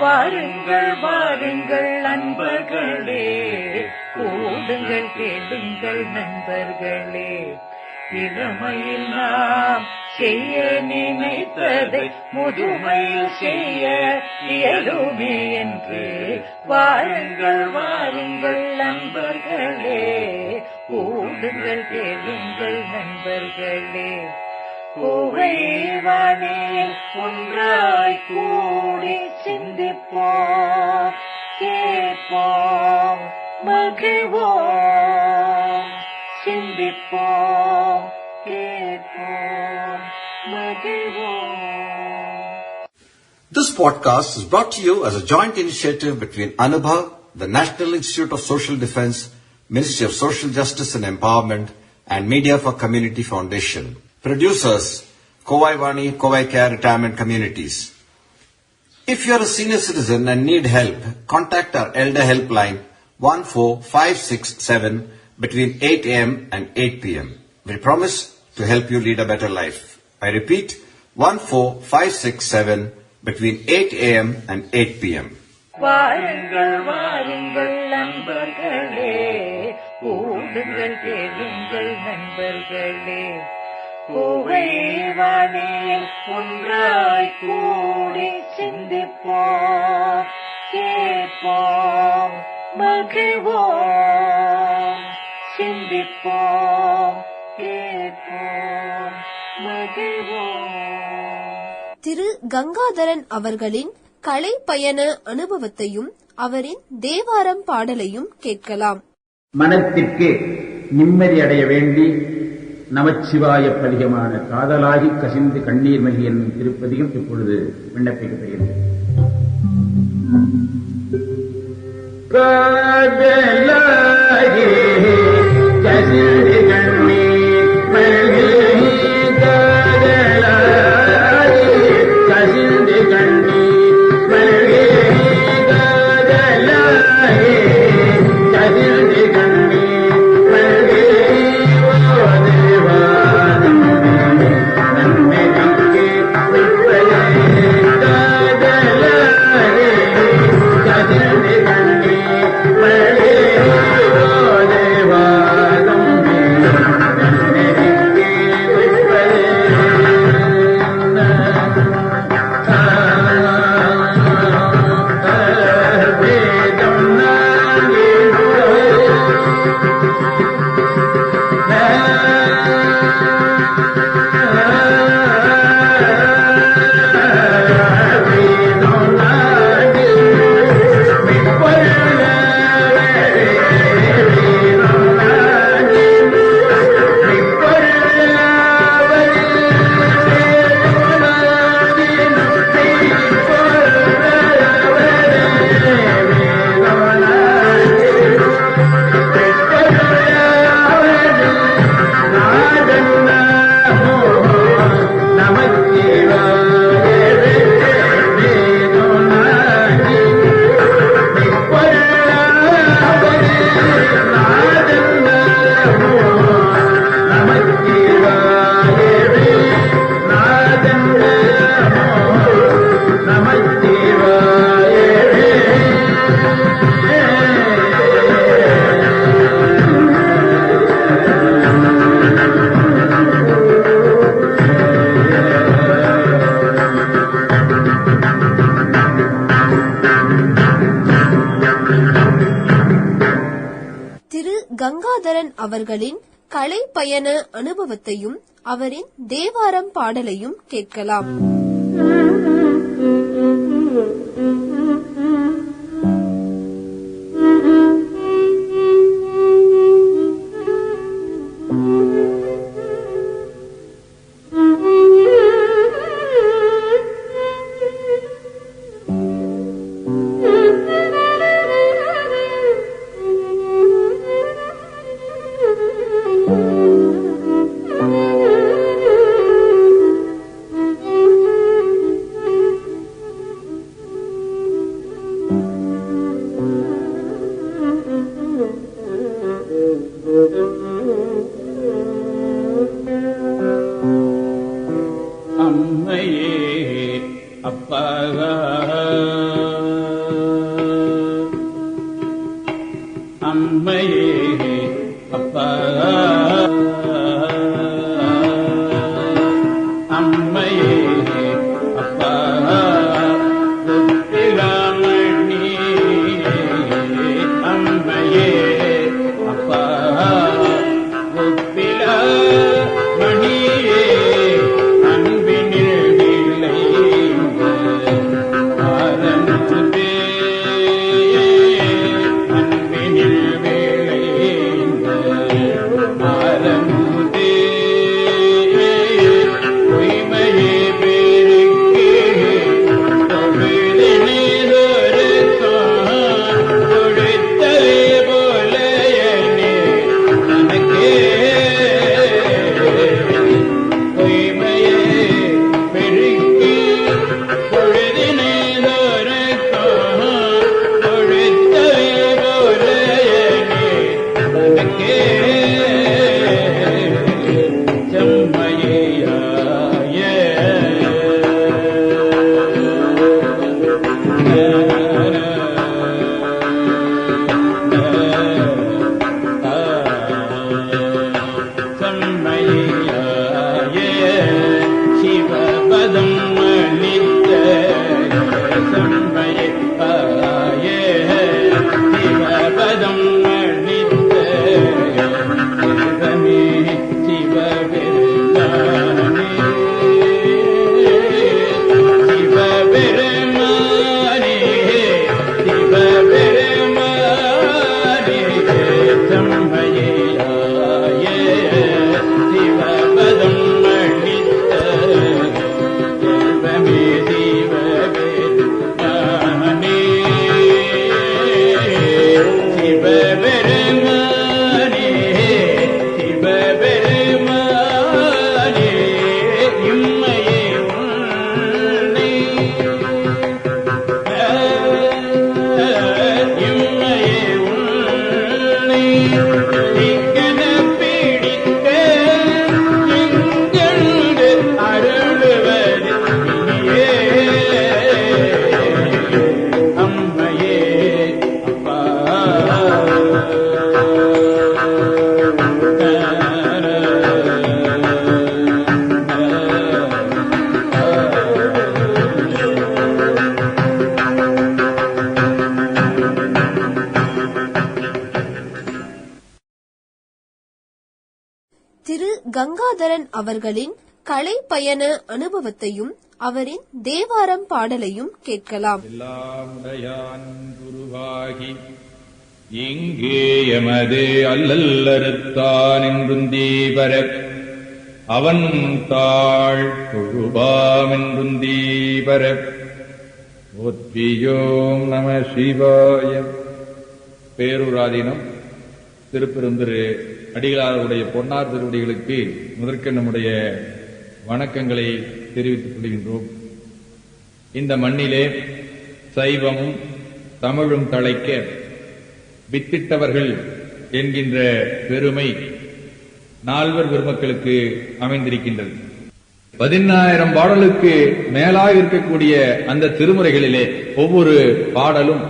வாருங்கள் வாருங்கள் நண்பர்களே, கூடுங்கள் கேளுங்கள் நண்பர்களே. இளமையில் நாம் செய்ய நினைத்ததை முதுமையில் செய்ய இயலுமே என்று வாருங்கள் வாருங்கள் நண்பர்களே, கூடுங்கள் கேளுங்கள் நண்பர்களே. கோவைவானில் ஒன்றாய் கூடி சிந்திப்போம், கேட்போம், மகிழ்வோம். சிந்திப்போம், கேட்போம், மகிழ்வோம். This podcast is brought to you as a joint initiative between Anubha, the National Institute of Social Defense, Ministry of Social Justice and Empowerment, and Media for Community Foundation. Producers, Kovai Vani, Kovai Care Retirement Communities. If you are a senior citizen and need help, contact our Elder Helpline 14567 between 8 a.m. and 8 p.m. We promise to help you lead a better life. I repeat, 14567 between 8 a.m. and 8 p.m. வாருங்கள் வாருங்கள் நண்பர்களே, கூடுங்கள் கேளுங்கள் நண்பர்களே. கோவைவானில் ஒன்றாய் கூடி சிந்திப்போம், கேட்போம், மகிழ்வோம். சிந்திப்போம், கேட்போம், மகிழ்வோம். திரு கங்காதரன் அவர்களின் கலை பயண அனுபவத்தையும் அவரின் தேவாரம் பாடலையும் கேட்கலாம். மனத்திற்கு நிம்மதி அடைய வேண்டி நமச்சிவாய பதிகமான காதலாகி கசிந்து கண்ணீர் மல்கி என்னும் திருப்பதியும் இப்பொழுது விண்ணப்பிக்கப்படுகிறது. காதலாகி கசிந்து கண்ணீர் மல்கி, காதலாகி கசிந்து கண்ணீர் மல்கி, காதலாகி கசிந்து கண்ணீர் மல்கி. கங்காதரன் அவர்களின் கலை பயண அனுபவத்தையும் அவரின் தேவாரம் பாடலையும் கேட்கலாம். அம்மையே அப்பா அம்மையே அப்பா அம்மையே அப்பா முத்திராமணி அம்மையே அப்பா முத்திராமணியே அன்பினில் விளைந்த ஆரம்பே அன்பினில் விளைந்த ஆரம்பே பொய்மையே பெருக்கே தொழுத்தலே போல தனக்கே பொய்மையே பெருக்கி பொழுதினை தொழுத்தலே போல தனக்கே சிவபதம் அளித்த சம்மையாய சிவபதம் அளித்த சிவமே சிவபெருமானே சிவபெருமானே சிவபெருமானே சம்மையாய சிவபதம் அளித்த சிவமே சிவபெருமானே சிவபெருமானே சிவபெருமானே இம்மையே உன்னை இம்மையே உன்னை இக்கன பிடிக்க இங்கென்று அருளுவது இனியே அம்மையே அப்பா திரு கங்காதரன் அவர்களின் கலை பயண அனுபவத்தையும் அவரின் தேவாரம் பாடலையும் கேட்கலாம். எல்லாம் உடையான் குருவாகி இங்கே எமது அல்லல்லறுத்தான் என்றும் தீபர அவன் தாழ் தொழுபாம் என்றும் தீபர போற்றியோம் நம சிவாய. பேரூராதீனம் திருப்பெருந்திரு அடிகளாருடைய பொன்னார் திருவடிகளுக்கு முதற்க நம்முடைய வணக்கங்களை தெரிவித்துக் கொள்கின்றோம். இந்த மண்ணிலே சைவமும் தமிழும் தழைக்க வித்திட்டவர்கள் என்கின்ற பெருமை நால்வர் பெருமக்களுக்கு அமைந்திருக்கின்றது. 10,000 பாடலுக்கு மேலாக இருக்கக்கூடிய அந்த திருமுறைகளிலே ஒவ்வொரு பாடலும்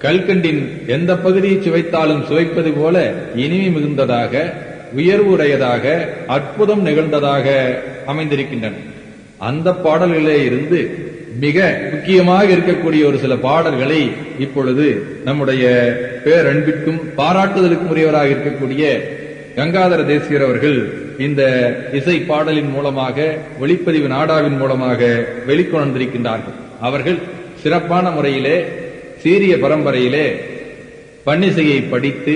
கல்கண்டின் எந்த பகுதியை சுவைத்தாலும் சுவைப்பது போல இனிமை மிகுந்ததாக, உயர்வுடையதாக, அற்புதம் நிகழ்ந்ததாக அமைந்திருக்கின்றன. அந்த பாடல்களிலே இருந்து மிக முக்கியமாக இருக்கக்கூடிய ஒரு சில பாடல்களை இப்பொழுது நம்முடைய பேரன்பிற்கும் பாராட்டுதலுக்கும் உரியவராக இருக்கக்கூடிய கங்காதர தேசிகர் அவர்கள் இந்த இசை பாடலின் மூலமாக, ஒளிப்பதிவு நாடாவின் மூலமாக வெளிக்கொணர்ந்திருக்கின்றார்கள். அவர்கள் சிறப்பான முறையிலே சீரிய பரம்பரையிலே பன்னிசையை படித்து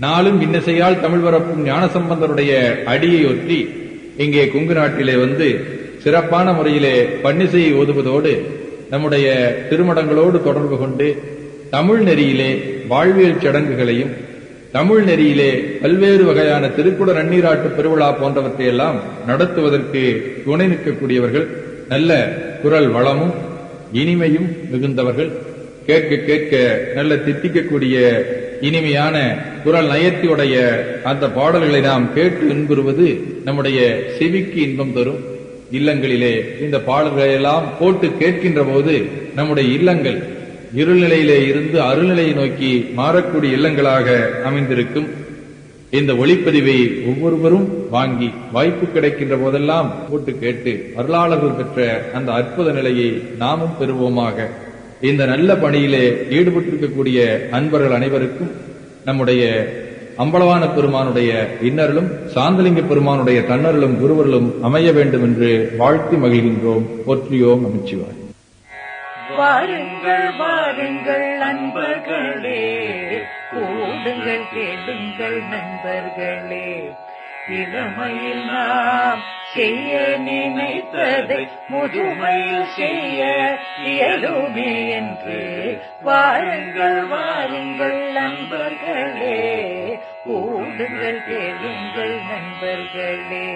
நாளும் இன்னிசையால் தமிழ் பரப்பும் ஞானசம்பந்தருடைய அடியை ஒற்றி இங்கே கொங்கு நாட்டிலே வந்து சிறப்பான முறையிலே பன்னிசையை ஓதுவதோடு நம்முடைய திருமடங்களோடு தொடர்பு கொண்டு தமிழ் நெறியிலே வாழ்வியல் சடங்குகளையும், தமிழ் நெறியிலே பல்வேறு வகையான திருக்குட நன்னீராட்டு பெருவிழா போன்றவற்றையெல்லாம் நடத்துவதற்கு துணை நிற்கக்கூடியவர்கள். நல்ல குரல் வளமும் இனிமையும் மிகுந்தவர்கள். கேட்க கேட்க நல்ல தித்திக்கக்கூடிய இனிமையான குரல் நயத்தியுடைய அந்த பாடல்களை நாம் கேட்டு இன்புறுவது நம்முடைய செவிக்கு இன்பம் தரும். இல்லங்களிலே இந்த பாடல்களை எல்லாம் போட்டு கேட்கின்ற போது நம்முடைய இல்லங்கள் இருள்நிலையிலே இருந்து அருள்நிலையை நோக்கி மாறக்கூடிய இல்லங்களாக அமைந்திருக்கும் இந்த ஒளிப்பதிவை ஒவ்வொருவரும் வாங்கி வாய்ப்பு கிடைக்கின்ற போதெல்லாம் போட்டு கேட்டு அருளாளர்கள் பெற்ற அந்த அற்புத நிலையை நாமும் பெறுவோமாக. இந்த நல்ல பணியிலே ஈடுபட்டிருக்கக்கூடிய அன்பர்கள் அனைவருக்கும் நம்முடைய அம்பலவான பெருமானுடைய இன்னருளும் சாந்தலிங்க பெருமானுடைய தன்னருளும் குருவருளும் அமைய வேண்டும் என்று வாழ்த்தி மகிழ்கின்றோம். போற்றியோம் நமச்சிவாய். வாருங்கள் வாருங்கள் அன்பர்களே, கூடுங்கள் கேளுங்கள் நண்பர்களே. இளமையில் நாம் செய்ய நினைத்ததை முதுமையில் செய்ய இயலுமே என்று வாருங்கள் வாருங்கள் நண்பர்களே, கூடுங்கள் கேளுங்கள் நண்பர்களே.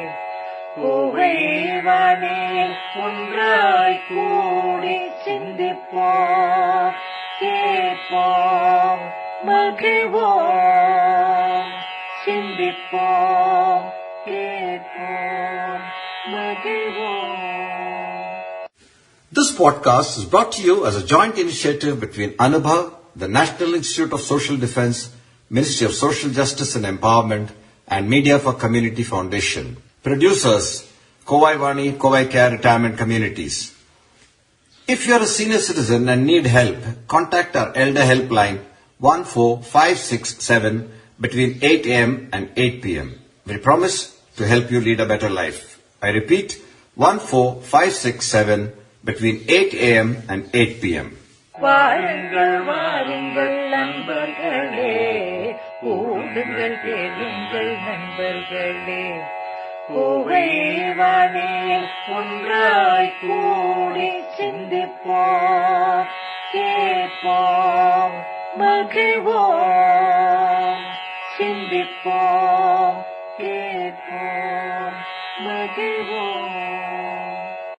கோவைவானே ஒன்றாய் கூடி சிந்திப்போம், கேட்போம், மகிழ்வோம். சிந்திப்போம், கேட்போம், மகிழ்வோம். This podcast is brought to you as a joint initiative between Anubhav, the National Institute of Social Defense, Ministry of Social Justice and Empowerment, and Media for Community Foundation. Producers, Kovai Vani, Kovai Care Retirement Communities. If you are a senior citizen and need help, contact our Elder Helpline 14567 between 8 a.m. and 8 p.m. We promise to help you lead a better life. I repeat, 14567 between 8 a.m. and 8 p.m. வாருங்கள் வாருங்கள் நண்பர்களே, கூடுங்கள் கேளுங்கள் நண்பர்களே. கோவைவானே ஒன்றாய் கூடி சிந்திப்போம், கேட்போம், மகிழ்வோம். சிந்திப்போம், கேட்போம், மகிழ்வோம்.